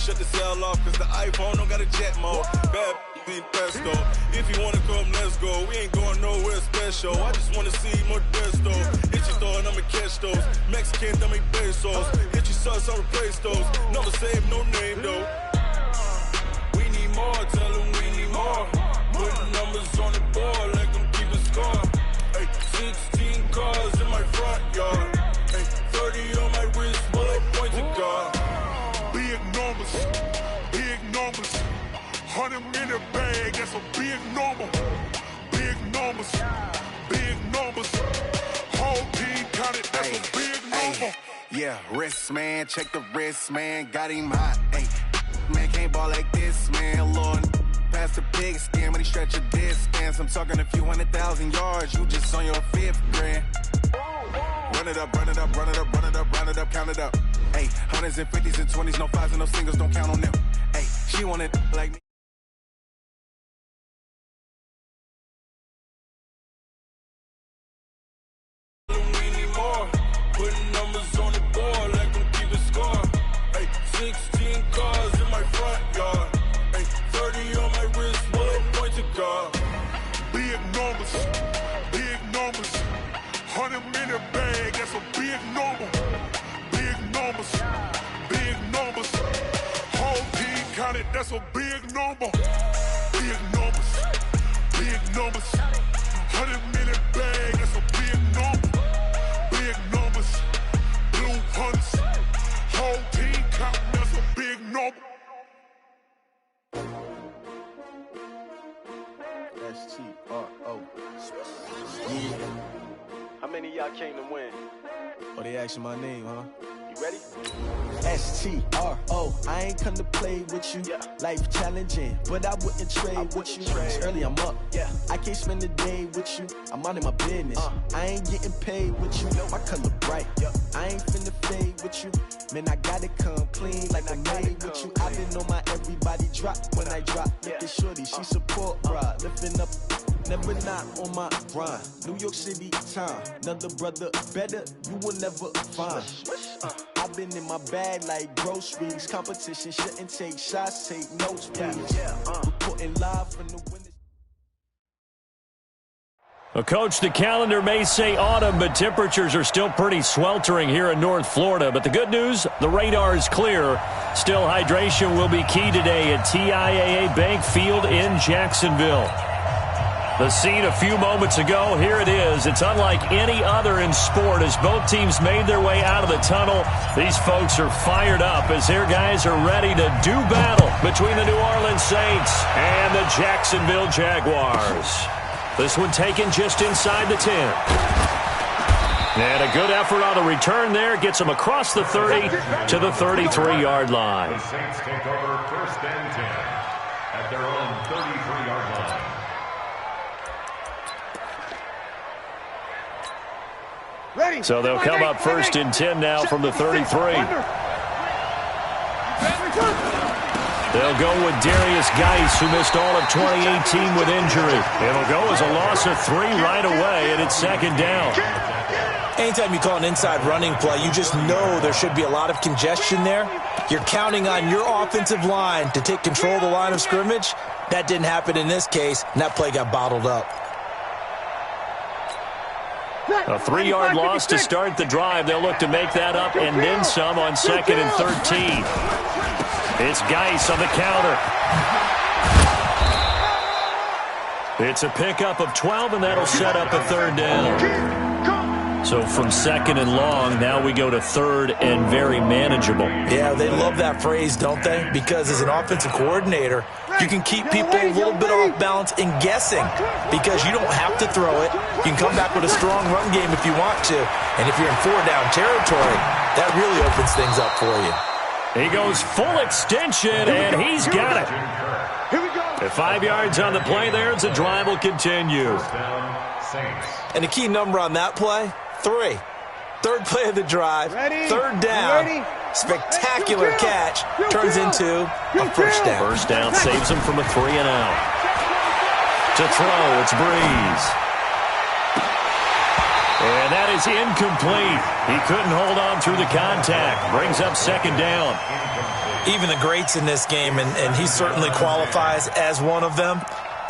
shut the cell off, cause the iPhone don't got a jet mode. Bad be pesto. If you wanna come, let's go. We ain't going nowhere special. I just wanna see more desto. Hit your throw and I'ma catch those. Mexican, dummy pesos. Hit your sauce, I'll replace those. Never save no name though. We need more, tell them we need more. Putting numbers on the board, let them keep a score. Ay, 16 cars in my front yard. Ay, 30 on my wrist, bullet point to God. Big numbers, big numbers. 100 in the bag, that's a big number. Big numbers, big numbers. Whole team counted, that's a big number. Yeah, wrist man, check the wrist man, got him hot. Ay, man can't ball like this, man. Lord, past the pig skin when he stretch a distance. I'm talking a few 100,000 yards, you just on your 5th grand. Run it up, run it up, run it up, run it up, round it up, count it up. Ay, hundreds and 50s and 20s, no 5s and no singles, don't count on them. Ay, she want it like me. Putting numbers on the board, let them keep a score. Ay, 16 cars in my front yard. Ay, 30 on my wrist, bullet point to God. Big numbers, big numbers. 100 in the bag, that's a big number. Big numbers, big numbers. Whole team counted, that's a big number. Big numbers, big numbers. 100 in the bag, that's a big number. Big numbers, blue hunts. Whole team counting, that's a big number. S-T-R-O. Yeah. How many of y'all came to win? Oh, they asking my name, huh? You ready? S-T-R-O. I ain't come to play with you. Yeah. Life challenging, but I wouldn't trade with you. It's early, I'm up. Yeah. I can't spend the day with you. I'm minding my business. I ain't getting paid with you. My color bright. Yeah. I ain't finna fade with you. Man, I gotta come clean like I'm made with you. I've been on my everybody drop when I drop. Look at shorty, she support, bruh. Lifting up. Never not on my grind. New York City time. Another brother better, you will never find. I've been in my bag like groceries. Competition shouldn't take shots, take notes, please. Reporting live from the winners. Well, Coach, the calendar may say autumn, but temperatures are still pretty sweltering here in North Florida. But the good news, the radar is clear. Still, hydration will be key today at TIAA Bank Field in Jacksonville. The scene a few moments ago, here it is. It's unlike any other in sport as both teams made their way out of the tunnel. These folks are fired up as their guys are ready to do battle between the New Orleans Saints and the Jacksonville Jaguars. This one taken just inside the 10. And a good effort on the return there. Gets them across the 30 to the 33-yard line. The Saints take over first and 10 at their own 33-yard line. So they'll come up first and 10 now from the 33. They'll go with Darius Geis, who missed all of 2018 with injury. It'll go as a loss of 3 right away, and it's second down. Anytime you call an inside running play, you just know there should be a lot of congestion there. You're counting on your offensive line to take control of the line of scrimmage. That didn't happen in this case, and that play got bottled up. A 3-yard loss to start the drive. They'll look to make that up and then some on second and 13. It's Geis on the counter. It's a pickup of 12, and that'll set up a third down. So from second and long, now we go to third and very manageable. Yeah, they love that phrase, don't they? Because as an offensive coordinator, you can keep people a little bit off balance and guessing because you don't have to throw it. You can come back with a strong run game if you want to. And if you're in 4-down territory, that really opens things up for you. He goes full extension, and he's got it. At 5 yards on the play there, as the drive will continue. And the key number on that play, 3. Third play of the drive, third down, spectacular catch, turns into a first down. First down saves him from a 3-and-out. To throw, it's Breeze. And that is incomplete. He couldn't hold on through the contact. Brings up second down. Even the greats in this game, and he certainly qualifies as one of them,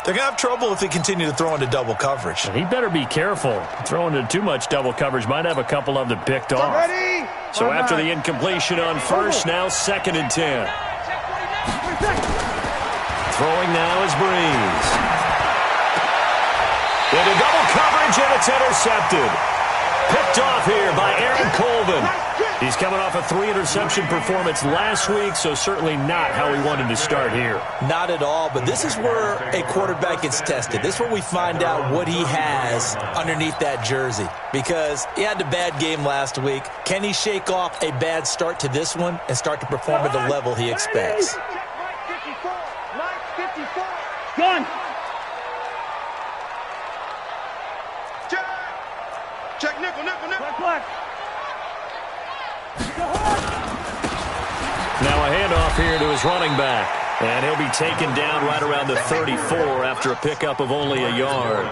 they're going to have trouble if they continue to throw into double coverage. He better be careful. Throwing into too much double coverage might have a couple of them picked off. So after the incompletion on first, now 2nd and 10. Throwing now is Breeze. Into double coverage, and it's intercepted. Picked off here by Aaron Colvin. He's coming off a 3-interception performance last week, so certainly not how he wanted to start here. Not at all, but this is where a quarterback gets tested. This is where we find out what he has underneath that jersey, because he had a bad game last week. Can he shake off a bad start to this one and start to perform at the level he expects? Gun! Check nickel. Black. Now a handoff here to his running back. And he'll be taken down right around the 34 after a pickup of only a yard.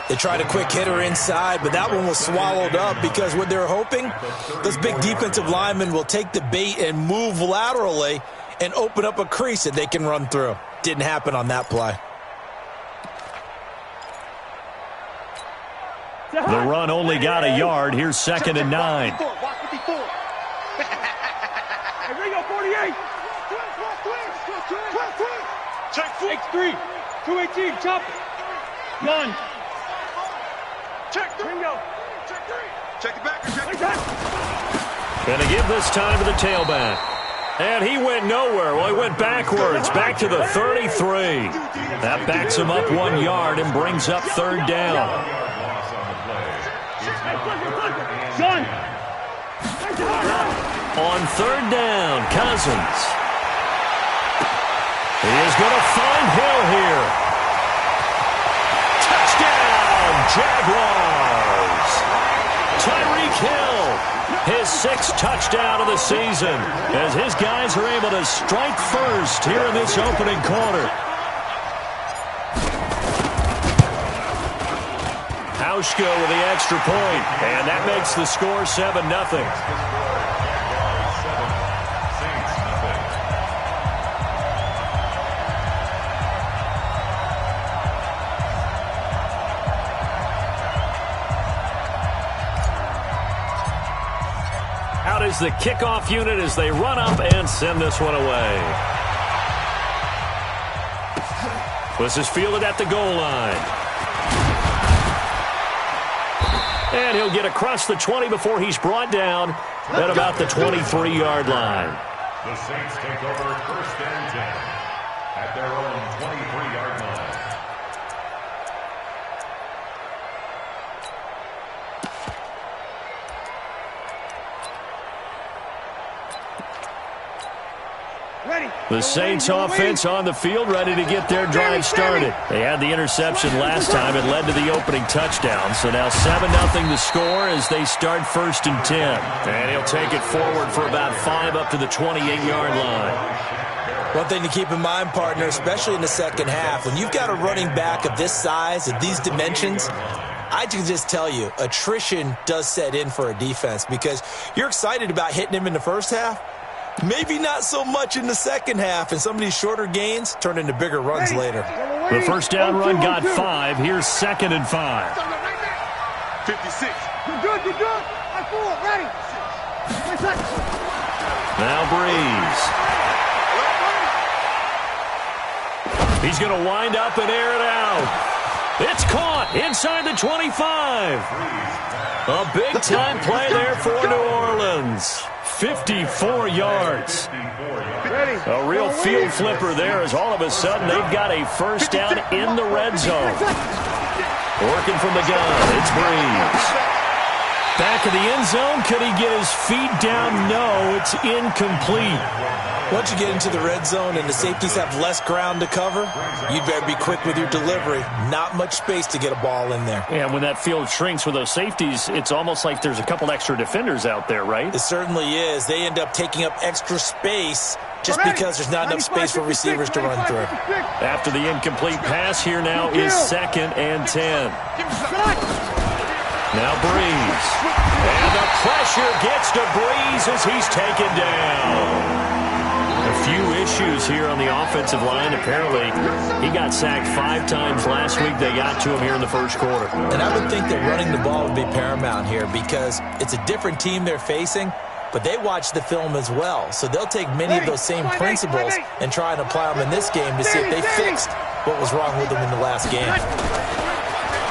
They tried a quick hitter inside, but that one was swallowed up because what they're hoping, those big defensive linemen will take the bait and move laterally and open up a crease that they can run through. Didn't happen on that play. The run only got a yard. Here's 2nd and 9. Hey, Ringo, 48. Check 4. X3. 218. Chop. Gun. Check 3. Ringo. Check 3. Check the back. Check the Going to give this time to the tailback. And he went nowhere. Well, he went backwards, back to the 33. That backs him up 1 yard and brings up 3rd down. Gun. On 3rd down, Cousins. He is going to find Hill here. Touchdown, Jaguars. Tyreek Hill, his 6th touchdown of the season, as his guys are able to strike first here in this opening quarter. Hauschka with the extra point, and that makes the score 7-0. Out is the kickoff unit as they run up and send this one away. This is fielded at the goal line. And he'll get across the 20 before he's brought down at about the 23-yard line. The Saints take over 1st and 10 at their own 23-yard line. The Saints offense on the field, ready to get their drive started. They had the interception last time. It led to the opening touchdown. So now 7-0 the score as they start 1st and 10. And he'll take it forward for about 5 up to the 28-yard line. One thing to keep in mind, partner, especially in the second half, when you've got a running back of this size, of these dimensions, I can just tell you, attrition does set in for a defense because you're excited about hitting him in the first half. Maybe not so much in the second half, and some of these shorter gains turn into bigger runs later. The first down run got 5. Here's 2nd and 5. 56. You're good. I'm full. Ready. Now Breeze. He's going to wind up and air it out. It's caught inside the 25. A big-time play there for New Orleans. 54 yards. A real field flipper there as all of a sudden they've got a first down in the red zone. Working from the gun, it's Breeze. Back of the end zone, could he get his feet down? No, it's incomplete. Once you get into the red zone and the safeties have less ground to cover, you better be quick with your delivery. Not much space to get a ball in there. Yeah, when that field shrinks with those safeties, it's almost like there's a couple extra defenders out there, right? It certainly is. They end up taking up extra space just because there's not enough space for receivers to run through. After the incomplete pass, here now is 2nd and 10. Now Breeze. And the pressure gets to Breeze as he's taken down. A few issues here on the offensive line. Apparently, he got sacked 5 times last week. They got to him here in the first quarter. And I would think that running the ball would be paramount here because it's a different team they're facing, but they watch the film as well. So they'll take many of those same principles and try and apply them in this game to see if they fixed what was wrong with them in the last game.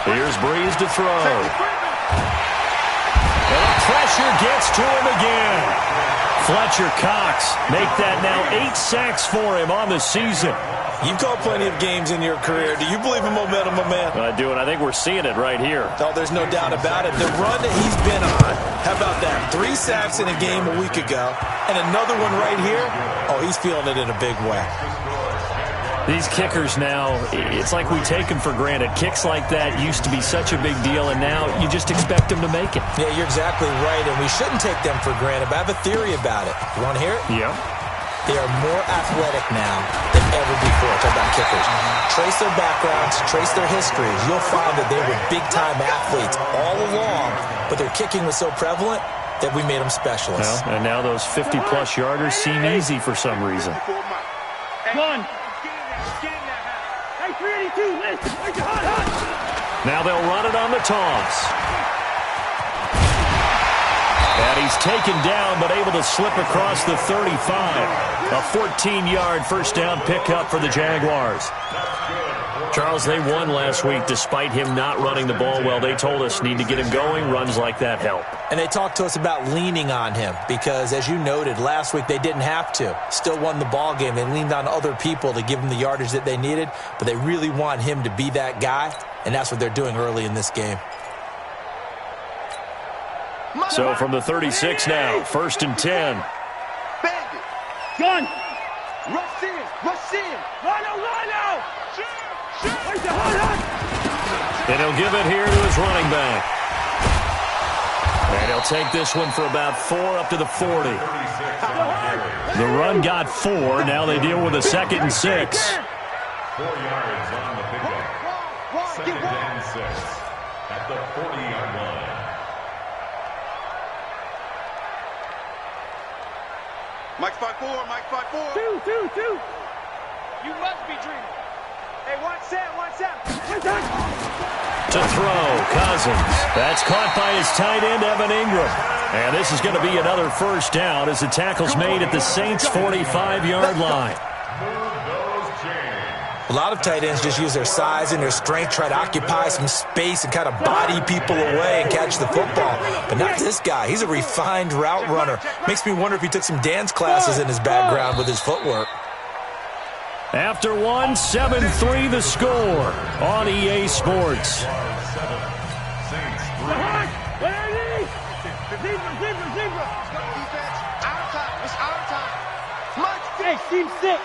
Here's Breeze to throw. And the pressure gets to him again. Fletcher Cox make that now 8 sacks for him on the season. You've called plenty of games in your career. Do you believe in momentum, my man? I do, and I think we're seeing it right here. Oh, there's no doubt about it. The run that he's been on, how about that? 3 sacks in a game a week ago, and another one right here. Oh, he's feeling it in a big way. These kickers now, it's like we take them for granted. Kicks like that used to be such a big deal, and now you just expect them to make it. Yeah, you're exactly right, and we shouldn't take them for granted, but I have a theory about it. You want to hear it? Yeah. They are more athletic now than ever before. Talk about kickers. Trace their backgrounds, trace their histories. You'll find that they were big-time athletes all along, but their kicking was so prevalent that we made them specialists. Well, and now those 50-plus yarders seem easy for some reason. One. Hey, 382, listen. Now they'll run it on the toss. And he's taken down, but able to slip across the 35. A 14-yard first down pickup for the Jaguars. Charles, they won last week despite him not running the ball well. They told us need to get him going. Runs like that help. And they talked to us about leaning on him because, as you noted, last week they didn't have to. Still won the ball game. They leaned on other people to give them the yardage that they needed, but they really want him to be that guy, and that's what they're doing early in this game. So from the 36 now, 1st and 10. Gun. Rush in. Rush in. Rhino. And he'll give it here to his running back. And he'll take this one for about 4 up to the 40. The run got 4. Now they deal with a 2nd and 6. 4 yards on the pickup. 2nd and 6 at the 40-yard line. Mike 5-4, Mike 5-4. 2. You must be dreaming. Hey, 1-7. To throw, Cousins. That's caught by his tight end, Evan Ingram. And this is going to be another first down as the tackle's made at the Saints' 45-yard line. A lot of tight ends just use their size and their strength, try to occupy some space and kind of body people away and catch the football. But not this guy. He's a refined route runner. Makes me wonder if he took some dance classes in his background with his footwork. After 1, 7-3 the score on EA Sports. Zebra. Our time. It's our time. Hey, team 6.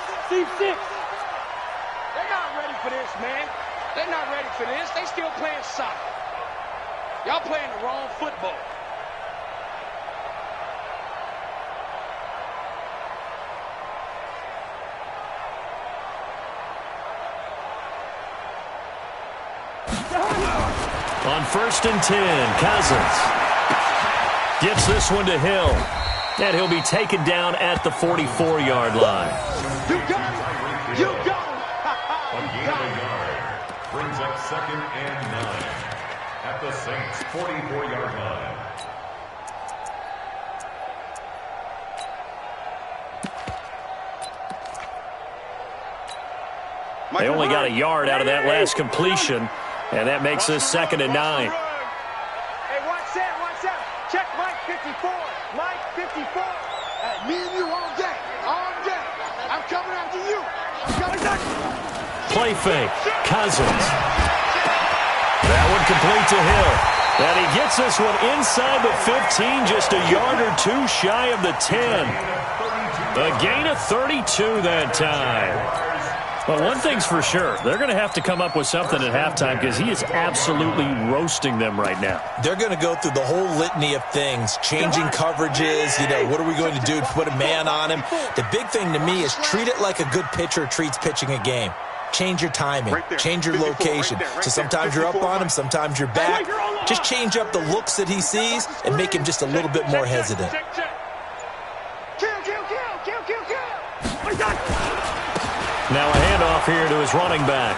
They're not ready for this, man. They're not ready for this. They still playing soccer. Y'all playing the wrong football. On 1st and 10, Cousins gets this one to Hill. And he'll be taken down at the 44-yard line. You got it. You got it. A gain of a yard brings up 2nd and 9 at the Saints' 44-yard line. They only got a yard out of that last completion, and that makes this 2nd and 9. Hey, 1-7. Check Mike 54. Mike 54. Me and you all day. I'm coming after you. Play fake. Cousins. That one complete to Hill. And he gets this one inside the 15, just a yard or 2 shy of the 10. A gain of 32 that time. But one thing's for sure, they're going to have to come up with something at halftime because he is absolutely roasting them right now. They're going to go through the whole litany of things, changing coverages, what are we going to do to put a man on him? The big thing to me is treat it like a good pitcher treats pitching a game. change your timing, change your location. So sometimes you're up on him, sometimes you're back. Just change up the looks that he sees and make him just a little bit more hesitant. Now a handoff here to his running back.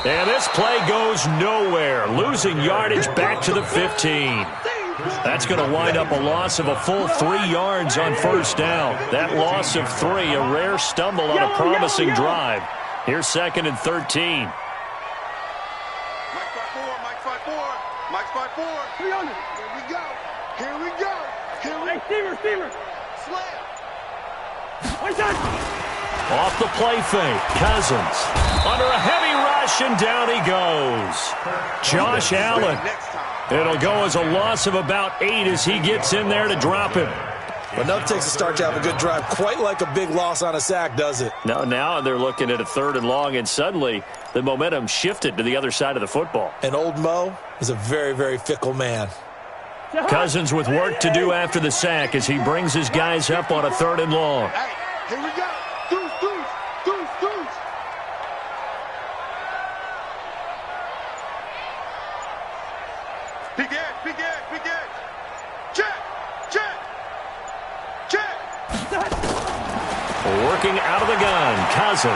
And this play goes nowhere, losing yardage back to the 15. That's going to wind up a loss of a full 3 yards on first down. That loss of 3, a rare stumble on a promising drive. Here's 2nd and 13. Mike 5-4, Mike 5-4, Mike 5-4. 300. Here we go. Here we go. Here we Hey, Steamer. slam. Off the play fake, Cousins. Under a heavy rush, and down he goes. Josh Allen. It'll go as a loss of about 8 as he gets in there to drop him. But enough takes to start to have a good drive, quite like a big loss on a sack, does it? No, now they're looking at a 3rd and long, and suddenly the momentum shifted to the other side of the football. And old Mo is a very, very fickle man. Cousins with work to do after the sack as he brings his guys up on a 3rd and long. Hey, here we go. Deuce. Big edge. Check. Working out of the gun, Cousins.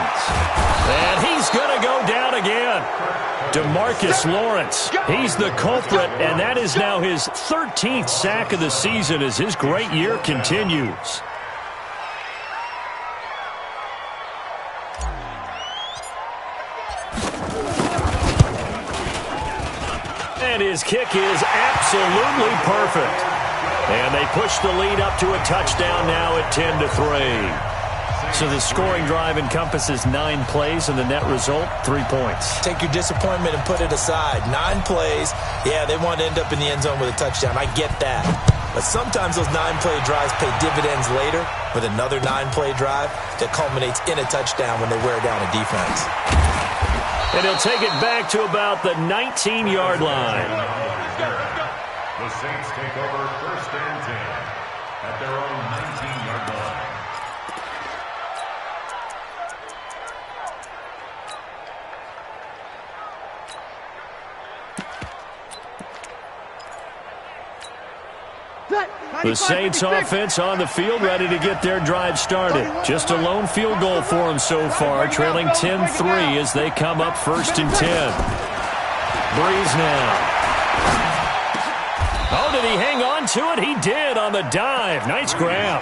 And he's going to go down again. DeMarcus Lawrence, he's the culprit, and that is now his 13th sack of the season as his great year continues. And his kick is absolutely perfect. And they push the lead up to a touchdown now at 10-3. So the scoring drive encompasses 9 plays, and the net result, 3 points. Take your disappointment and put it aside. 9 plays, yeah, they want to end up in the end zone with a touchdown. I get that. But sometimes those 9-play drives pay dividends later with another 9-play drive that culminates in a touchdown when they wear down a defense. And he'll take it back to about the 19-yard line. The Saints take over 1st and 10 at their own 19-yard line. The Saints offense on the field, ready to get their drive started. Just a lone field goal for them so far, trailing 10-3 as they come up 1st and 10. Breeze now. Oh, did he hang on to it? He did on the dive. Nice grab.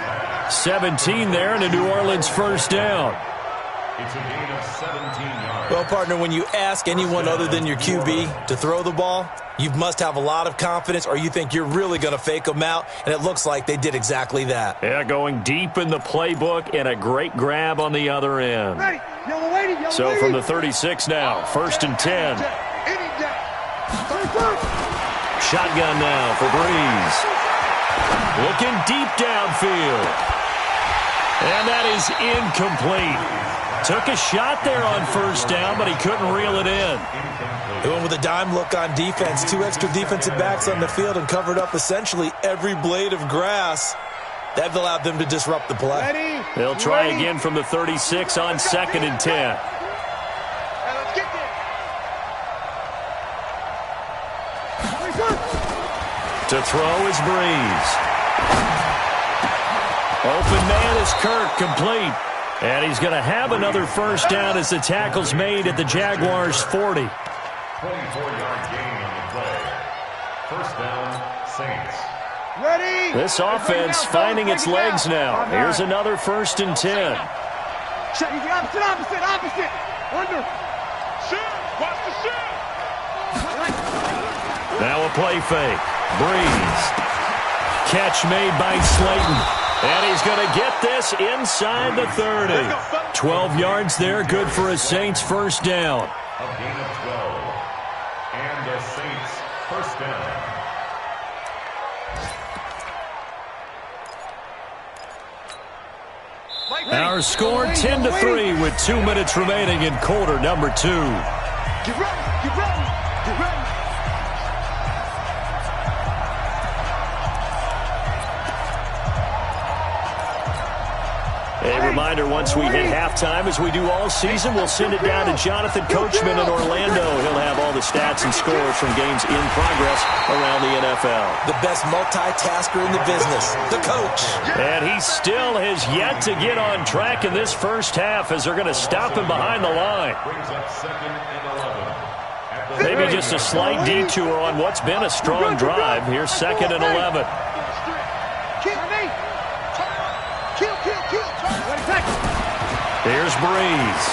17 there and a New Orleans 1st down. It's a gain of 17 yards. Well, partner, when you ask anyone other than your QB to throw the ball, you must have a lot of confidence or you think you're really going to fake them out, and it looks like they did exactly that. Yeah, going deep in the playbook and a great grab on the other end. So from the 36 now, 1st and 10. Shotgun now for Breeze. Looking deep downfield. And that is incomplete. Took a shot there on 1st down, but he couldn't reel it in. They went with a dime look on defense. 2 extra defensive backs on the field and covered up essentially every blade of grass. That allowed them to disrupt the play. They'll try again from the 36 on 2nd and 10. To throw is Breeze. Open man is Kirk, complete. And he's going to have another 1st down as the tackle's made at the Jaguars' 40. 24-yard gain on the play. 1st down, Saints. Ready? This offense finding its legs now. Here's another 1st and 10. Opposite. Under. Shift. Watch the shift. Now a play fake. Breeze. Catch made by Slayton. And he's going to get this inside the 30. 12 yards there, good for a Saints 1st down. A gain of 12. And the Saints 1st down. Our score 10-3 with 2 minutes remaining in quarter number 2. Get ready. A reminder, once we hit halftime, as we do all season, we'll send it down to Jonathan Coachman in Orlando. He'll have all the stats and scores from games in progress around the NFL. The best multitasker in the business, the coach. And he still has yet to get on track in this first half as they're going to stop him behind the line. Maybe just a slight detour on what's been a strong drive. Here's 2nd and 11. Here's Breeze.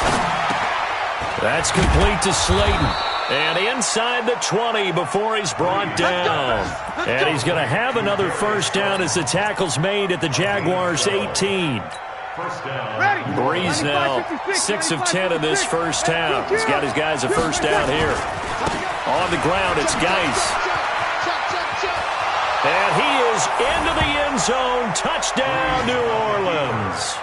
That's complete to Slayton. And inside the 20 before he's brought down. And he's going to have another first down as the tackle's made at the Jaguars' 18. Breeze now 6 of 10 in this first half. He's got his guys a first down here. On the ground, it's Geis. And he is into the end zone. Touchdown, New Orleans.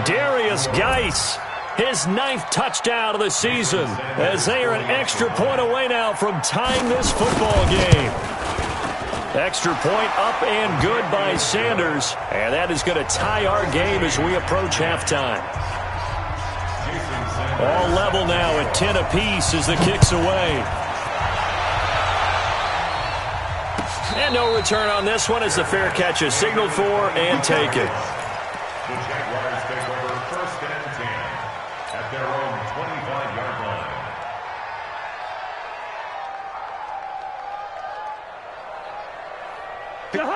Darius Geis, his 9th touchdown of the season, as they are an extra point away now from tying this football game. Extra point up and good by Sanders, and that is going to tie our game as we approach halftime. All level now at 10 apiece as the kick's away. And no return on this one as the fair catch is signaled for and taken. The Jaguars take over 1st and 10 at their own 25-yard line.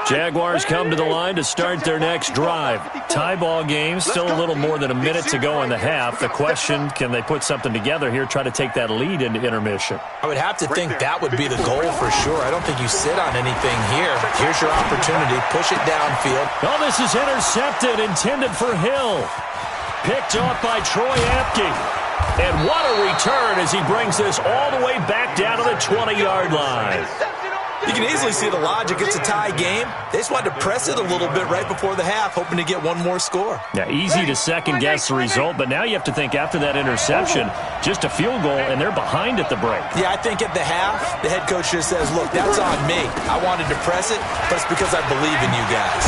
Jaguars come to the line to start their next drive. Tie ball game, still a little more than a minute to go in the half. The question, can they put something together here, try to take that lead into intermission? I would have to think that would be the goal for sure. I don't think you sit on anything here. Here's your opportunity. Push it downfield. Oh, this is intercepted, intended for Hill. Picked off by Troy Apke. And what a return as he brings this all the way back down to the 20-yard line. You can easily see the logic. It's a tie game. They just wanted to press it a little bit right before the half, hoping to get one more score. Yeah, easy to second-guess the result, but now you have to think after that interception, just a field goal, and they're behind at the break. Yeah, I think at the half, the head coach just says, look, that's on me. I wanted to press it, but it's because I believe in you guys.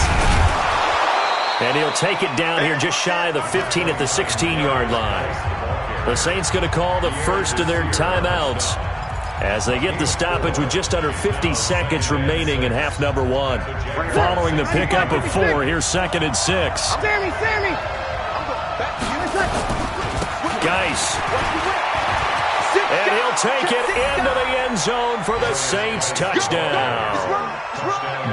And he'll take it down here just shy of the 15 at the 16-yard line. The Saints going to call the first of their timeouts as they get the stoppage with just under 50 seconds remaining in half number 1. Following the pickup of 4, here's 2nd and 6. Sammy! Geis. And he'll take it into the end zone for the Saints touchdown.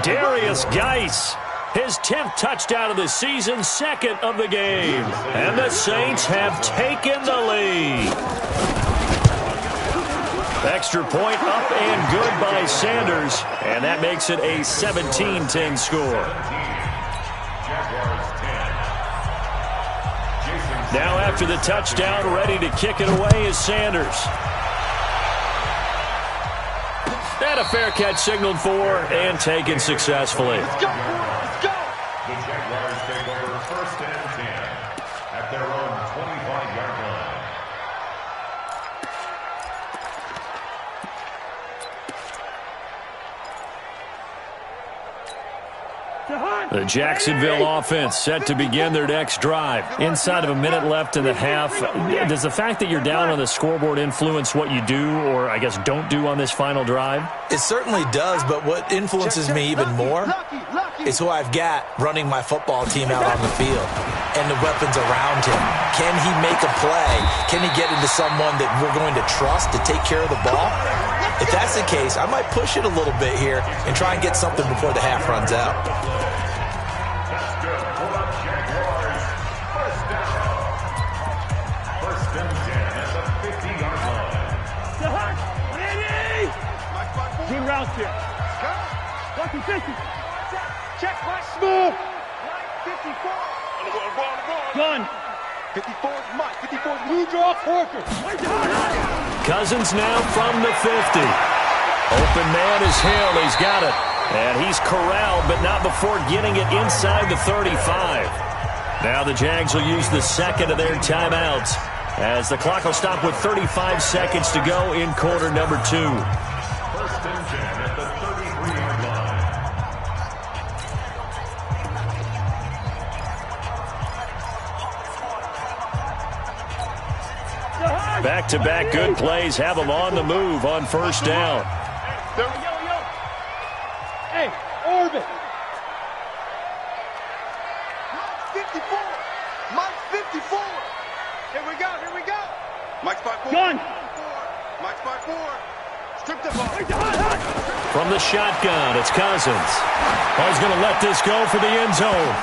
Darius Geis, his 10th touchdown of the season, 2nd of the game. And the Saints have taken the lead. Extra point up and good by Sanders, and that makes it a 17-10 score. Now after the touchdown, ready to kick it away is Sanders. And a fair catch signaled for and taken successfully. Let's go! Let's go! The Jaguars take over 1st and 10 at their own 25-yard line. The Jacksonville offense set to begin their next drive. Inside of a minute left in the half. Does the fact that you're down on the scoreboard influence what you do, or I guess don't do on this final drive? It certainly does, but what influences me even more is who I've got running my football team out on the field and the weapons around him. Can he make a play? Can he get into someone that we're going to trust to take care of the ball? If that's the case, I might push it a little bit here and try and get something before the half runs out. Good routes here. Lucky 50. Check, right, smooth. 54. Gun. 54 is Mike. 54 is Blue Draw Porker. Cousins now from the 50. Open man is Hill. He's got it. And he's corralled, but not before getting it inside the 35. Now the Jags will use the 2nd of their timeouts as the clock will stop with 35 seconds to go in quarter number 2. 1st and 10 at the 33-yard line. Back-to-back good plays have them on the move on first down. Hey, orbit. Mike 54. Mike 54. Here we go. Mike's 5-4. Gun. Mike's 5-4. Strip the ball. From the shotgun, it's Cousins. He's going to let this go for the end zone.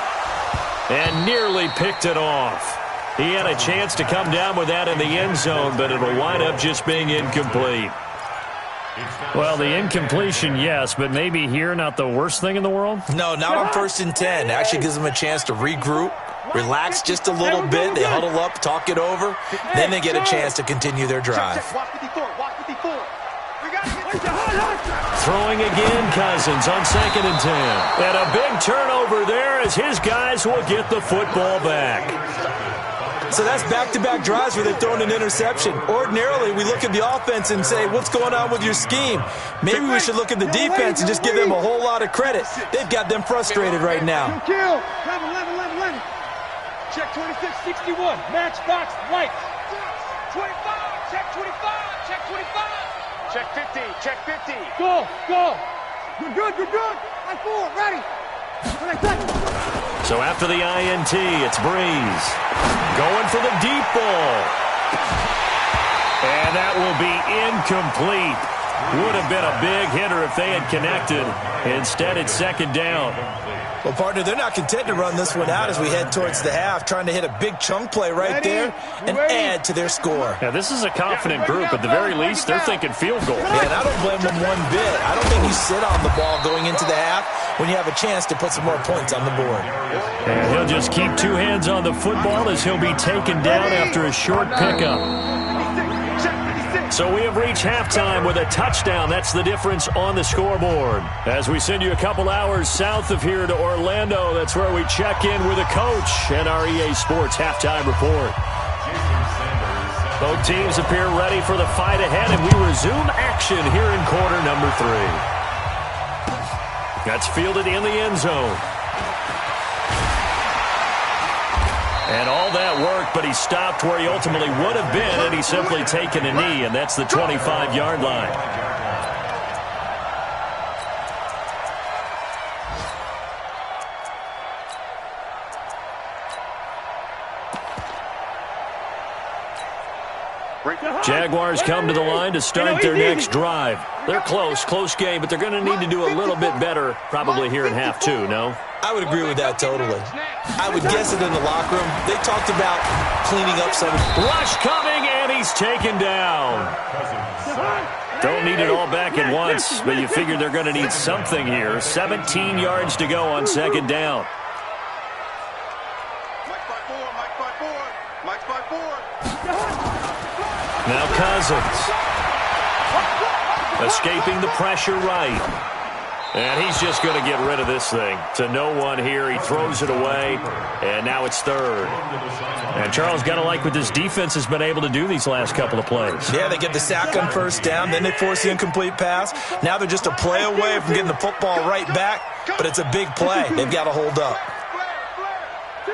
And nearly picked it off. He had a chance to come down with that in the end zone, but it'll wind up just being incomplete. Well, the incompletion, yes, but maybe here not the worst thing in the world? No, not on 1st and 10. Actually gives them a chance to regroup, relax just a little bit. They huddle up, talk it over. Then they get a chance to continue their drive. Watch 54. Watch 54. We got it. Throwing again, Cousins on 2nd and 10. And a big turnover there as his guys will get the football back. So that's back-to-back drives where they've thrown an interception. Ordinarily, we look at the offense and say, what's going on with your scheme? Maybe we should look at the defense and just give them a whole lot of credit. They've got them frustrated right now. Kill. 11. Check 26, 61. Match box, lights. 25. Check 25. Check 25. Check 50. Check 50. Go. You're good. High 4, ready. So after the INT, it's Breeze. Going for the deep ball. And that will be incomplete. Would have been a big hitter if they had connected. Instead, it's 2nd down. Well, partner, they're not content to run this one out as we head towards the half, trying to hit a big chunk play right there and add to their score. Now, this is a confident group. At the very least, they're thinking field goal. Yeah, and I don't blame them one bit. I don't think you sit on the ball going into the half when you have a chance to put some more points on the board. And he'll just keep 2 hands on the football as he'll be taken down after a short pickup. So we have reached halftime with a touchdown. That's the difference on the scoreboard. As we send you a couple hours south of here to Orlando, that's where we check in with a coach and our EA Sports halftime report. Both teams appear ready for the fight ahead, and we resume action here in quarter number 3. That's fielded in the end zone. And all that worked, but he stopped where he ultimately would have been, and he's simply taken a knee, and that's the 25-yard line. Jaguars come to the line to start their next drive. They're close game, but they're going to need to do a little bit better probably here in half 2, no? I would agree with that totally. I would guess it in the locker room. They talked about cleaning up some. Rush coming, and he's taken down. Don't need it all back at once, but you figure they're going to need something here. 17 yards to go on 2nd down. Mike's 5-4. Now Cousins. Escaping the pressure right. And he's just going to get rid of this thing. To no one here. He throws it away. And now it's 3rd. And Charles, got to like what this defense has been able to do these last couple of plays. Yeah, they get the sack on 1st down. Then they force the incomplete pass. Now they're just a play away from getting the football right back. But it's a big play. They've got to hold up. Two.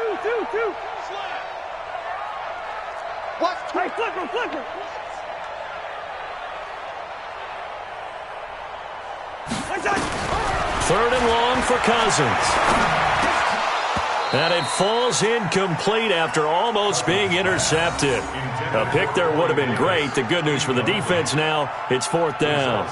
What? Hey, flipper. 3rd and long for Cousins. And it falls incomplete after almost being intercepted. A pick there would have been great. The good news for the defense now, it's 4th down.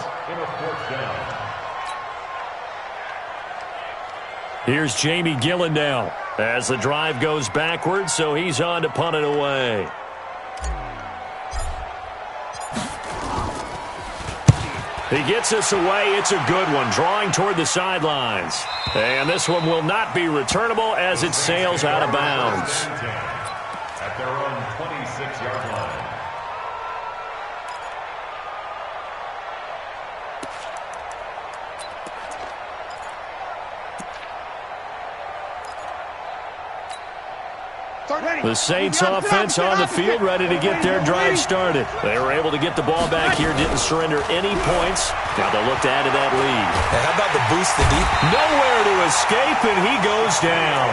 Here's Jamie Gillendow as the drive goes backwards, so he's on to punt it away. He gets us away. It's a good one, drawing toward the sidelines. And this one will not be returnable as it sails out of bounds. At their own 26-yard line. The Saints offense on the field, ready to get their drive started. They were able to get the ball back here, didn't surrender any points. Now they'll look to add to that lead. Hey, how about the boost the deep? Nowhere to escape, and he goes down.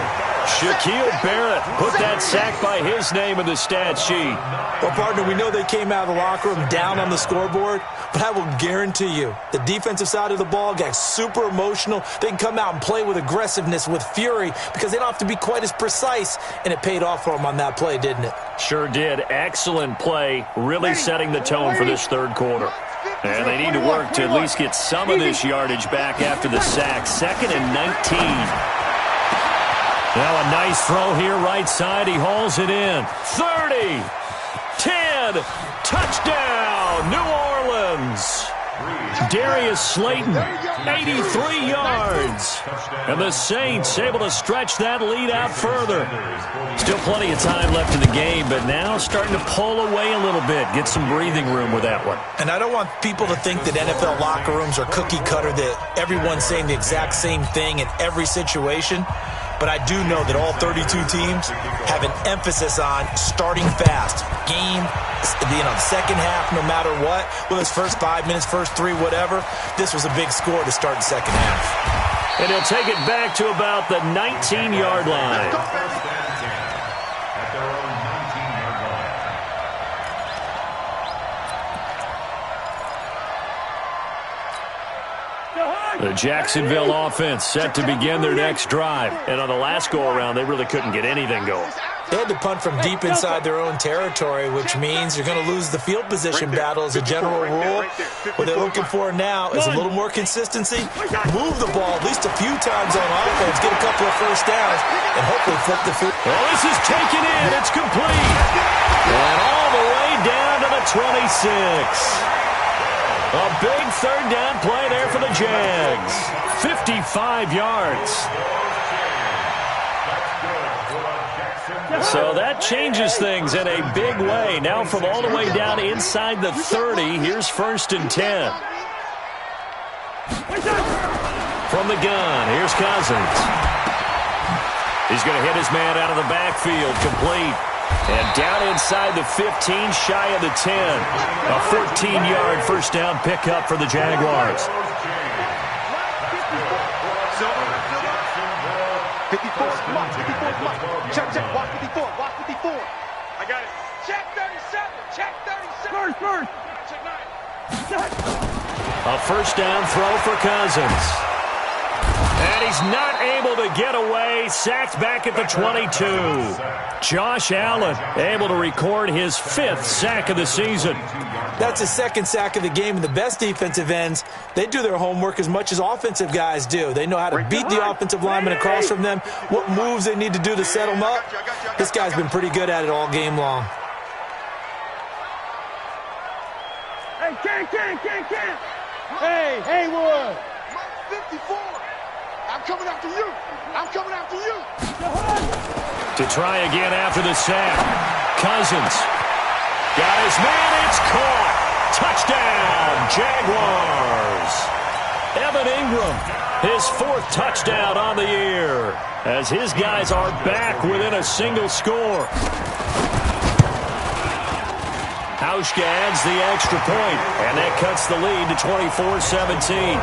Shaquille Barrett put that sack by his name in the stat sheet. Well, partner, we know they came out of the locker room down on the scoreboard, but I will guarantee you the defensive side of the ball got super emotional. They can come out and play with aggressiveness, with fury, because they don't have to be quite as precise, and it paid off for them on that play, didn't it? Sure did. Excellent play, really setting the tone for this third quarter. And they need to work to at least get some of this yardage back after the sack. 2nd and 19. Now a nice throw here right side. He hauls it in. 30, 10, touchdown, New Orleans. Darius Slayton, 83 yards. And the Saints able to stretch that lead out further. Still plenty of time left in the game, but now starting to pull away a little bit. Get some breathing room with that one. And I don't want people to think that NFL locker rooms are cookie cutter, that everyone's saying the exact same thing in every situation. But I do know that all 32 teams have an emphasis on starting fast. Game, the second half, no matter what, whether it's first 5 minutes, first 3, whatever, this was a big score to start the second half. And he'll take it back to about the 19-yard line. At their own 19-yard line. The Jacksonville offense set to begin their next drive. And on the last go-around, they really couldn't get anything going. They had to punt from deep inside their own territory, which means you're going to lose the field position battle as a general rule. What they're looking for now is a little more consistency, move the ball at least a few times on offense, get a couple of first downs, and hopefully flip the field. Well, this is taken in. It's complete. And all the way down to the 26. A big third down play there for the Jags. 55 yards. So that changes things in a big way. Now from all the way down inside the 30, here's 1st and 10. From the gun, here's Cousins. He's going to hit his man out of the backfield, complete. And down inside the 15, shy of the 10. A 14-yard first down pickup for the Jaguars. 54, come on, 54, come on. Check, walk 54, walk 54. I got it. Check 37, check 37. First. Check 9. A first down throw for Cousins. And he's not able to get away. Sacked back at the 22. Josh Allen able to record his 5th sack of the season. That's his 2nd sack of the game, and the best defensive ends, they do their homework as much as offensive guys do. They know how to beat the offensive lineman across from them, what moves they need to do to set them up. This guy's been pretty good at it all game long. Hey, can't. Hey, Haywood. 54. I'm coming after you. To try again after the sack. Cousins. Got his man. It's caught. Touchdown, Jaguars. Evan Ingram, his 4th touchdown on the year, as his guys are back within a single score. Hauschka adds the extra point, and that cuts the lead to 24-17.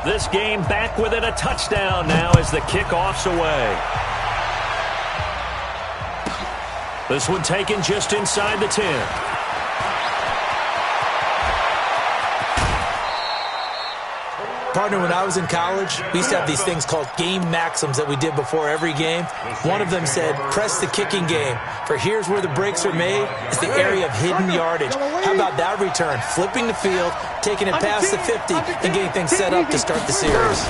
This game back within a touchdown now as the kickoff's away. This one taken just inside the 10. Partner, when I was in college, we used to have these things called game maxims that we did before every game. One of them said, press the kicking game. For here's where the breaks are made. It's the area of hidden yardage. How about that return? Flipping the field, taking it past the 50, and getting things set up to start the series.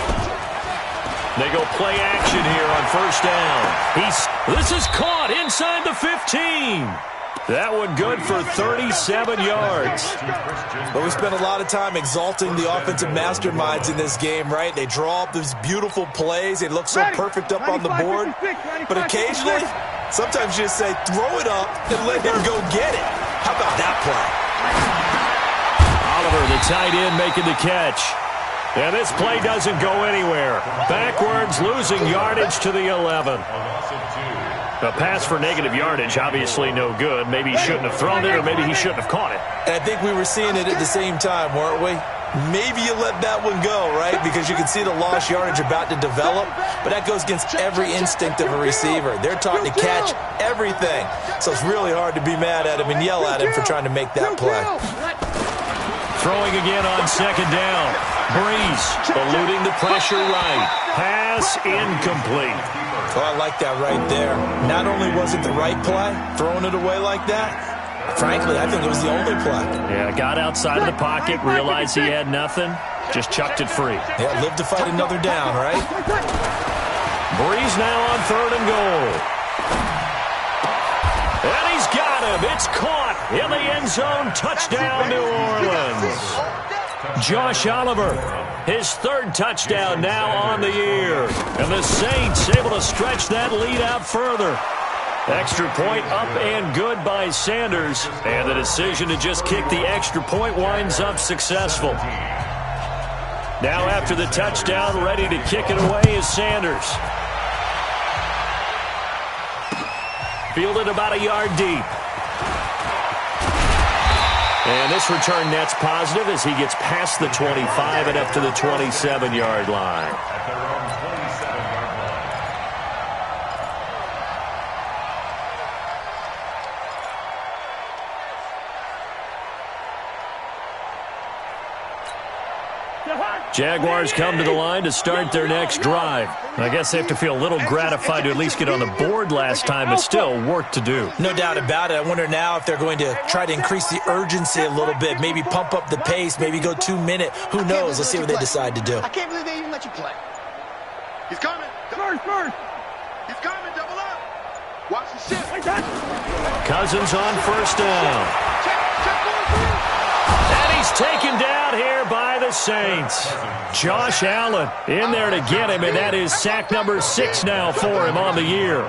They go play action here on first down. This is caught inside the 15. That one good for 37 yards. But we spent a lot of time exalting the offensive masterminds in this game, right? They draw up these beautiful plays. They look so perfect up on the board. But occasionally, sometimes you just say, throw it up and let him go get it. How about that play? Oliver, the tight end, making the catch. And this play doesn't go anywhere. Backwards, losing yardage to the 11. A loss of 2. A pass for negative yardage, obviously no good. Maybe he shouldn't have thrown it, or maybe he shouldn't have caught it. And I think we were seeing it at the same time, weren't we? Maybe you let that one go, right? Because you can see the lost yardage about to develop, but that goes against every instinct of a receiver. They're taught to catch everything. So it's really hard to be mad at him and yell at him for trying to make that play. Throwing again on second down. Breeze eluding the pressure right. Pass incomplete. Oh, I like that right there. Not only was it the right play, throwing it away like that, frankly, I think it was the only play. Yeah, got outside of the pocket, realized he had nothing, just chucked it free. Yeah, live to fight another down, right? Breeze now on 3rd and goal. And he's got him. It's caught in the end zone. Touchdown, New Orleans. Josh Oliver, his 3rd touchdown now on the year. And the Saints able to stretch that lead out further. Extra point up and good by Sanders. And the decision to just kick the extra point winds up successful. Now after the touchdown, ready to kick it away is Sanders. Fielded about a yard deep. And this return net's positive as he gets past the 25 and up to the 27-yard line. At their own 27-yard line. Jaguars come to the line to start their next drive. I guess they have to feel a little gratified to at least get on the board last time, but still work to do. No doubt about it. I wonder now if they're going to try to increase the urgency a little bit, maybe pump up the pace, maybe go 2-minute. Who knows? Let's see what they decide to do. I can't believe they even let you play. He's coming. First. He's coming. Double up. Watch the shift. Cousins on 1st down. And he's taken down here by the Saints. Josh Allen in there to get him, and that is sack number 6 now for him on the year.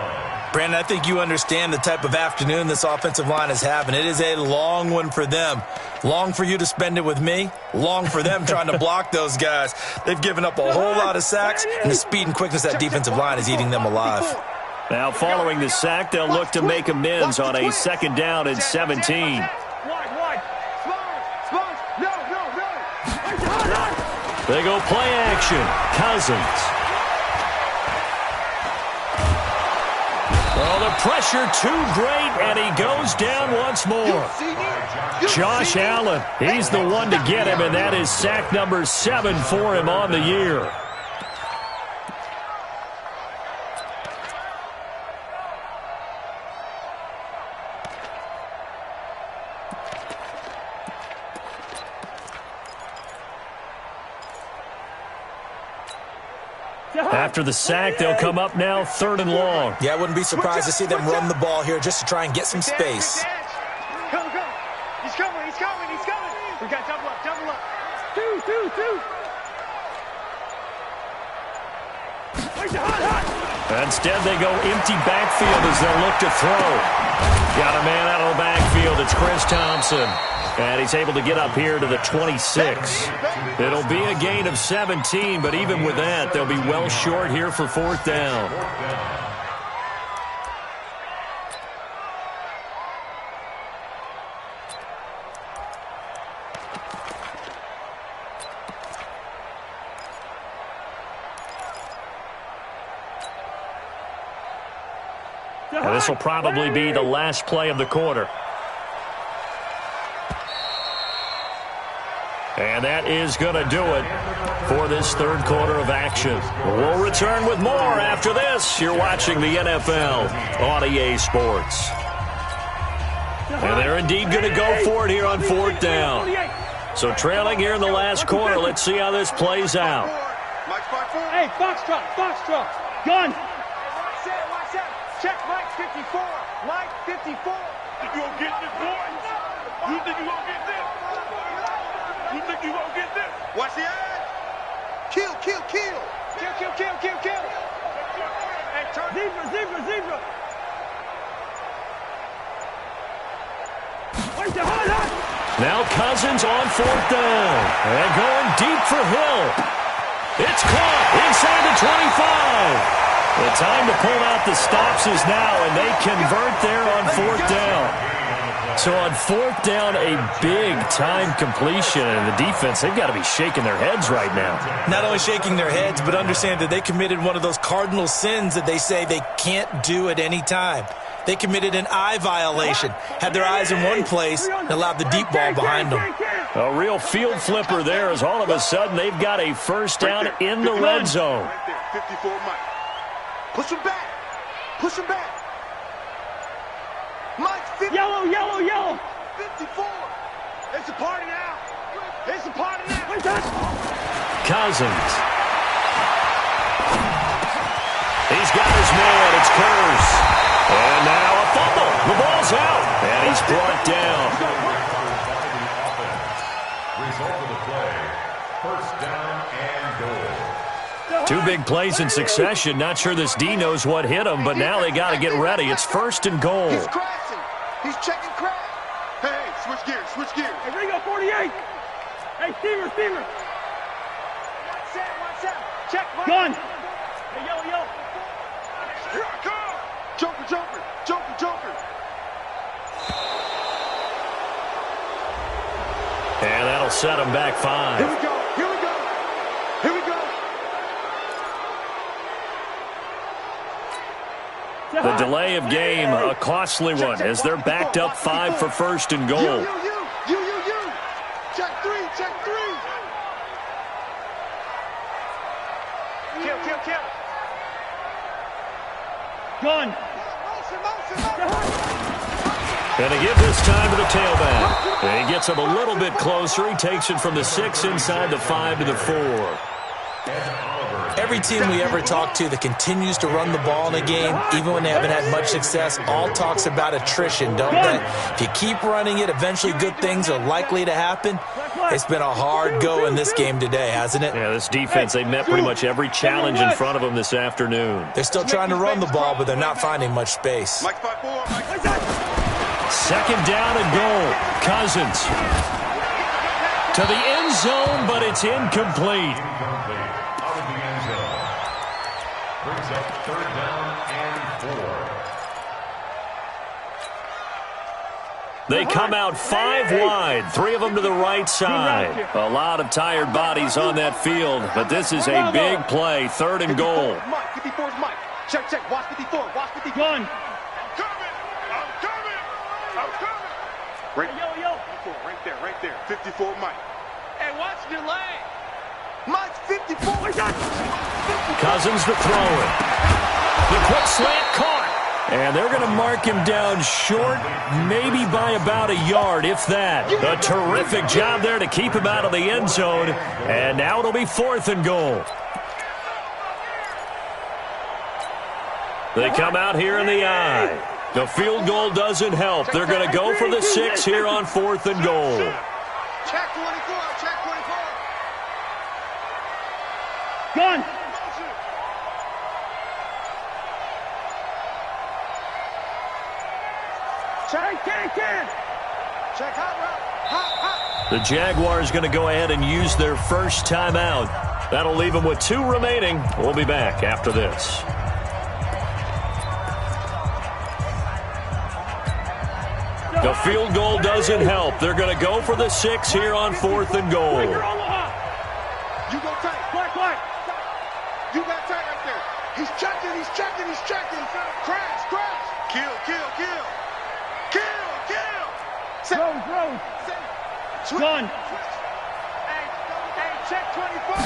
Brandon, I think you understand the type of afternoon this offensive line is having. It is a long one for them. Long for you to spend it with me. Long for them trying to block those guys. They've given up a whole lot of sacks, and the speed and quickness of that defensive line is eating them alive. Now following the sack, they'll look to make amends on a 2nd down and 17. They go play action. Cousins. Oh, the pressure too great, and he goes down once more. Josh Allen, he's the one to get him, and that is sack number 7 for him on the year. After the sack, they'll come up now 3rd and long. Yeah, I wouldn't be surprised to see them run the ball here just to try and get some space. Come. He's coming. We got double up. Two. Instead, they go empty backfield as they'll look to throw. Got a man out of the backfield. It's Chris Thompson. And he's able to get up here to the 26. It'll be a gain of 17, but even with that, they'll be well short here for 4th down. And this will probably be the last play of the quarter. And that is going to do it for this 3rd quarter of action. We'll return with more after this. You're watching the NFL on EA Sports. And they're indeed going to go for it here on 4th down. So trailing here in the last quarter, let's see how this plays out. Hey, Foxtrot. Gun. Watch out. Check Mike 54. Mike 54. You gonna get this, boy? You think you gonna get this? You think you gonna get this? Watch the edge. Kill. Kill. Hey, turn. Zebra. Now Cousins on 4th down. And going deep for Hill. It's caught inside the 25. The time to pull out the stops is now, and they convert there on 4th down. So on 4th down, a big-time completion, and the defense, they've got to be shaking their heads right now. Not only shaking their heads, but understand that they committed one of those cardinal sins that they say they can't do at any time. They committed an eye violation, had their eyes in one place, and allowed the deep ball behind them. A real field flipper there as all of a sudden they've got a 1st down in the red zone. Right there, 54 Mike. Push him back. Push him back. Mike, 50. Yellow, yellow, yellow. 54. It's a party now. It's a party now. Cousins. He's got his man. It's Curse. And now a fumble. The ball's out. And he's brought down. Result of the play, 1st down and goal. 2 big plays in succession. Not sure this D knows what hit him, but now they got to get ready. It's 1st and goal. He's crashing. He's checking crash. Hey, switch gears, switch gears. Hey, Ringo, 48. Hey, Steamer. Watch out. Check. Gun. Hey, yellow. Here I come. Joker. And that'll set him back 5. Here we go. The delay of game, a costly one, as they're backed up 5 for 1st and goal. You. Check 3. Kill. Gun. And they give this time to the tailback. And he gets him a little bit closer. He takes it from the 6 inside the 5 to the 4. Every team we ever talk to that continues to run the ball in a game, even when they haven't had much success, all talks about attrition, don't they? If you keep running it, eventually good things are likely to happen. It's been a hard go in this game today, hasn't it? Yeah, this defense, they met pretty much every challenge in front of them this afternoon. They're still trying to run the ball, but they're not finding much space. 2nd down and goal. Cousins to the end zone, but it's incomplete. Out of the end zone. Brings up 3rd down and 4. They come out 5 wide, 3 of them to the right side. A lot of tired bodies on that field, but this is a big play, 3rd and goal. 54's Mike. Check. Watch 54. Gun. I'm coming. Right there. 54 Mike. Hey, watch the lane. Mike's 54. Cousins to throw it. The quick slant caught. And they're going to mark him down short, maybe by about a yard, if that. A terrific job there to keep him out of the end zone. And now it'll be 4th and goal. They come out here in the eye. The field goal doesn't help. They're going to go for the 6 here on 4th and goal. Check 24. Gun. Check hot. The Jaguars going to go ahead and use their first timeout. That'll leave them with 2 remaining. We'll be back after this. The field goal doesn't help. They're going to go for the 6 here on 4th and goal. You go tight. Black. You got tight right there. He's checking. Crash. Kill. Gun. Hey, check 24.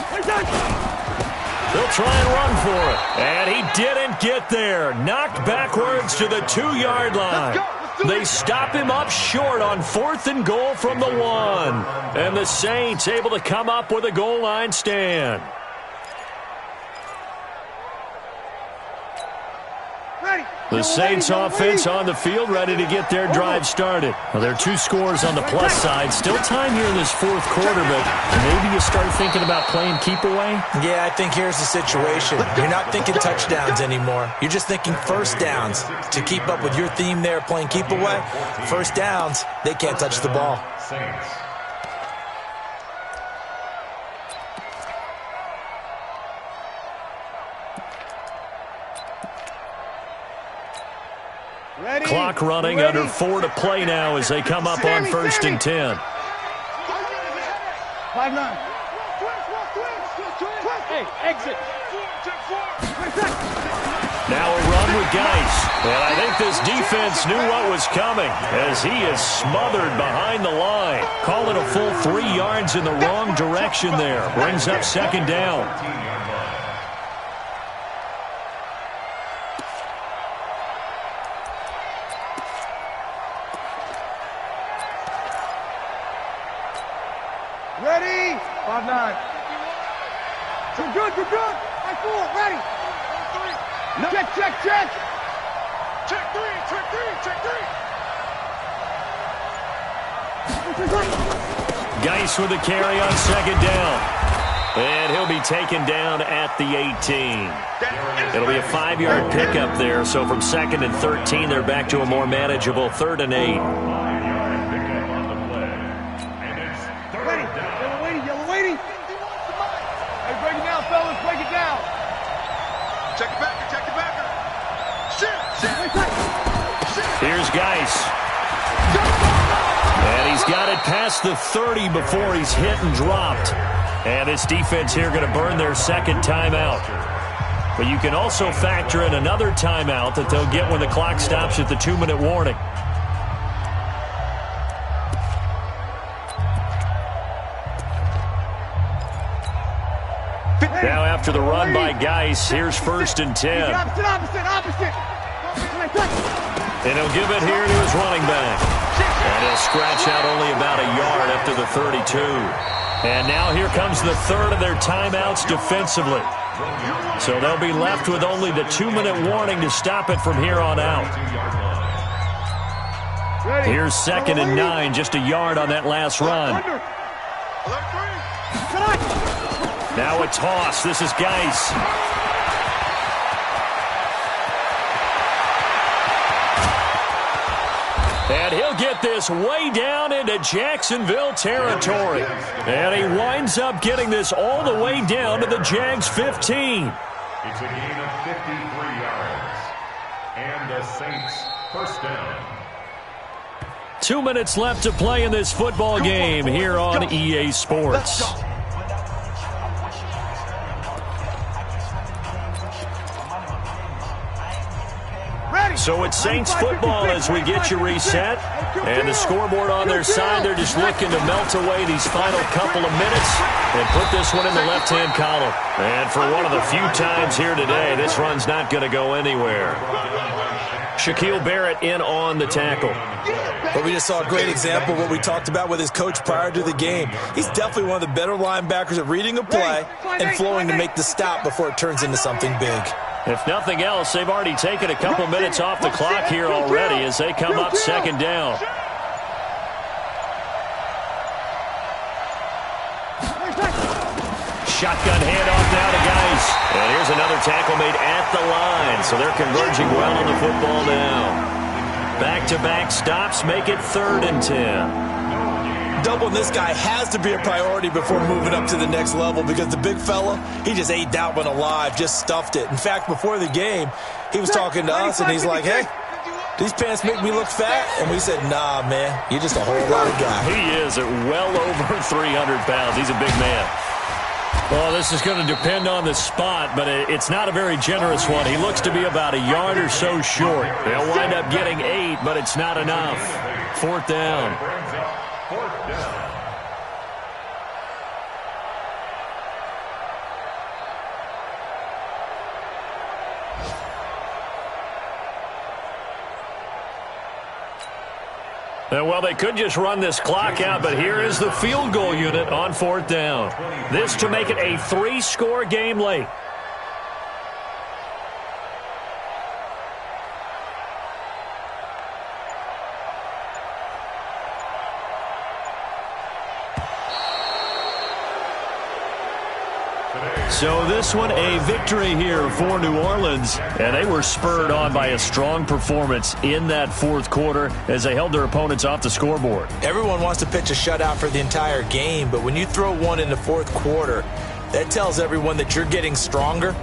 They'll try and run for it. And he didn't get there. Knocked backwards to the 2-yard line. They stop him up short on 4th and goal from the 1. And the Saints able to come up with a goal line stand. The Saints offense on the field, ready to get their drive started. Well, there are 2 scores on the plus side. Still time here in this 4th quarter, but maybe you start thinking about playing keep away? Yeah, I think here's the situation. You're not thinking touchdowns anymore. You're just thinking 1st downs. To keep up with your theme there, playing keep away, 1st downs, they can't touch the ball. Saints. clock running. Under 4 to play now as they come up on 1st and 10. 5-9. Hey, exit. Now a run with Geis. And I think this defense knew what was coming as he is smothered behind the line. Call it a full 3 yards in the wrong direction there. Brings up 2nd down. Ready? 5-9. You're good, you're good. 5-4, ready. No. Check. Check 3, check 3. Geis with the carry on 2nd down. And he'll be taken down at the 18. It'll be a 5-yard pickup there. So from 2nd and 13, they're back to a more manageable 3rd and 8. Yellow waiting. Hey, break it down, fellas. Break it down. Check it back. Here's Geis. And he's got it past the 30 before he's hit and dropped. And this defense here going to burn their 2nd timeout. But you can also factor in another timeout that they'll get when the clock stops at the 2-minute warning. Now after the run by Geis, here's 1st and 10. Opposite. And he'll give it here to his running back. And he'll scratch out only about a yard up to the 32. And now here comes the 3rd of their timeouts defensively. So they'll be left with only the 2-minute warning to stop it from here on out. Here's 2nd and 9, just a yard on that last run. Now a toss. This is Geis. And he'll get this way down into Jacksonville territory. And he winds up getting this all the way down to the Jags 15. It's a gain of 53 yards. And the Saints 1st down. 2 minutes left to play in this football game here on EA Sports. So it's Saints football as we get you reset. And the scoreboard on their side, they're just looking to melt away these final couple of minutes and put this one in the left-hand column. And for one of the few times here today, this run's not going to go anywhere. Shaquille Barrett in on the tackle. But we just saw a great example of what we talked about with his coach prior to the game. He's definitely one of the better linebackers at reading a play and flowing to make the stop before it turns into something big. If nothing else, they've already taken a couple minutes off the clock here already as they come up 2nd down. Shotgun handoff now to Geis. And here's another tackle made at the line. So they're converging well on the football now. Back-to-back stops make it 3rd and 10. Doubling this guy has to be a priority before moving up to the next level because the big fella, he just ate that one alive, just stuffed it. In fact, before the game, he was talking to us, and he's like, hey, these pants make me look fat. And we said, nah, man, you're just a whole lot of guy. He is at well over 300 pounds. He's a big man. Well, this is going to depend on the spot, but it's not a very generous one. He looks to be about a yard or so short. They'll wind up getting 8, but it's not enough. 4th down. Well, they could just run this clock out, but here is the field goal unit on 4th down. This to make it a 3-score game late. So this one, a victory here for New Orleans, and they were spurred on by a strong performance in that 4th quarter as they held their opponents off the scoreboard. Everyone wants to pitch a shutout for the entire game, but when you throw one in the 4th quarter, that tells everyone that you're getting stronger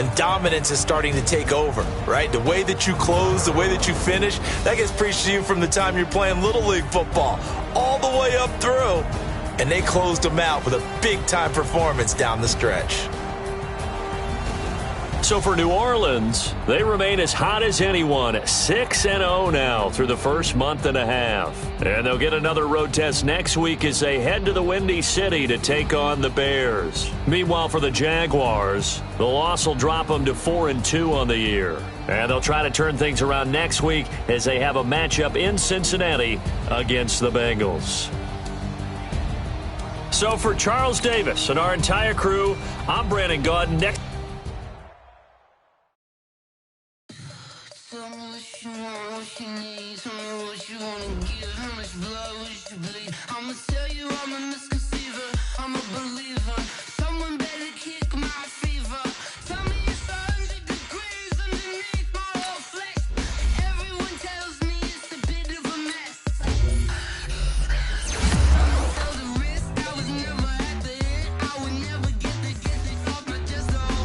and dominance is starting to take over, right? The way that you close, the way that you finish, that gets preached to you from the time you're playing Little League football all the way up through. And they closed them out with a big-time performance down the stretch. So for New Orleans, they remain as hot as anyone, 6-0 now through the first month and a half. And they'll get another road test next week as they head to the Windy City to take on the Bears. Meanwhile, for the Jaguars, the loss will drop them to 4-2 on the year. And they'll try to turn things around next week as they have a matchup in Cincinnati against the Bengals. So for Charles Davis and our entire crew, I'm Brandon Gaudin. Next. I'ma tell you I'm a misconceiver, I'm a believer. Someone better kick my fever. Tell me it's 100 degrees underneath my whole flesh. Everyone tells me it's a bit of a mess. Tell the risk, I was never at the end. I would never get this off my chest though.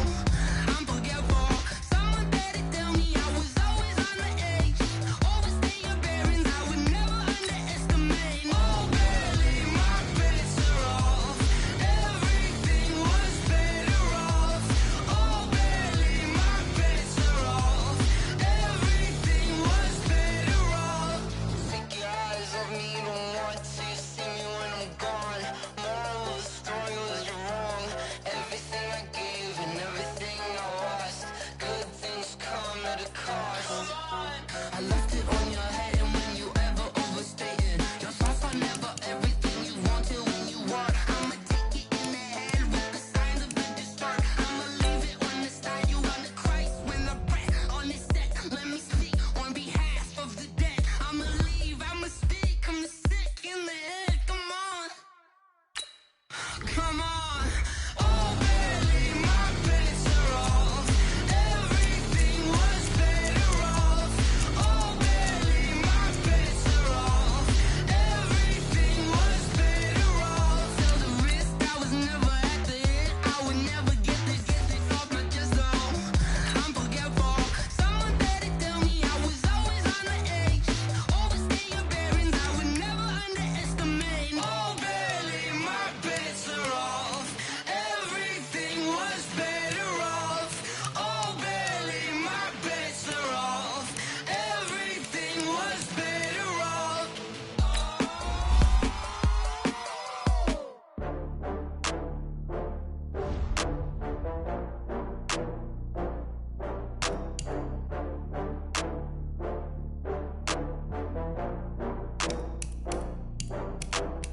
I'm forgetful. Someone better tell me I was always on the edge. Overstay your bearings, I would never underestimate. I left it on your head, and when you ever overstay it, your thoughts are never everything you wanted when you want. I'ma take it in the head with the signs of the distort. I'ma leave it on the side, you on the Christ when the breath on this set. Let me speak on behalf of the dead. I'ma leave, I'ma speak, I'm the sick in the head. Come on, come on. Oh, barely, my bets are off. Everything was better off. Oh, barely, my bets are off. Everything was better off. Tell the risk, I was never at the end. I would never get this off my chest though. I'm forgetful. Someone better tell me I was always on the edge. Overstay your bearings, I would never underestimate. Oh, barely, my bets are off. Everything was better off. Oh, barely, my bets are off. Everything was better off.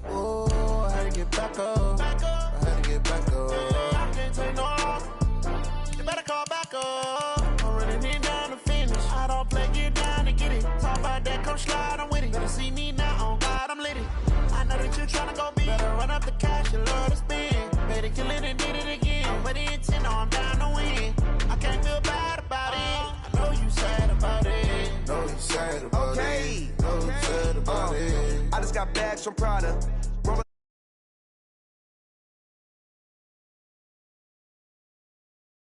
Oh, I had to get back up. I had to get back up. I can't take no loss. You better call back up. I'm running it down to finish. I don't play, get down to get it. Talk about that, come slide, I'm with it. Better see me now, on God, I'm lit it. I know that you're tryna go big. Better run up the cash, you love to spend. Better kill it and did it again. I'm with the intent, no, I'm down to win. I can't feel bad about it. I know you sad about it. Know you sad about it. Know you sad about it. I just got bags from Prada.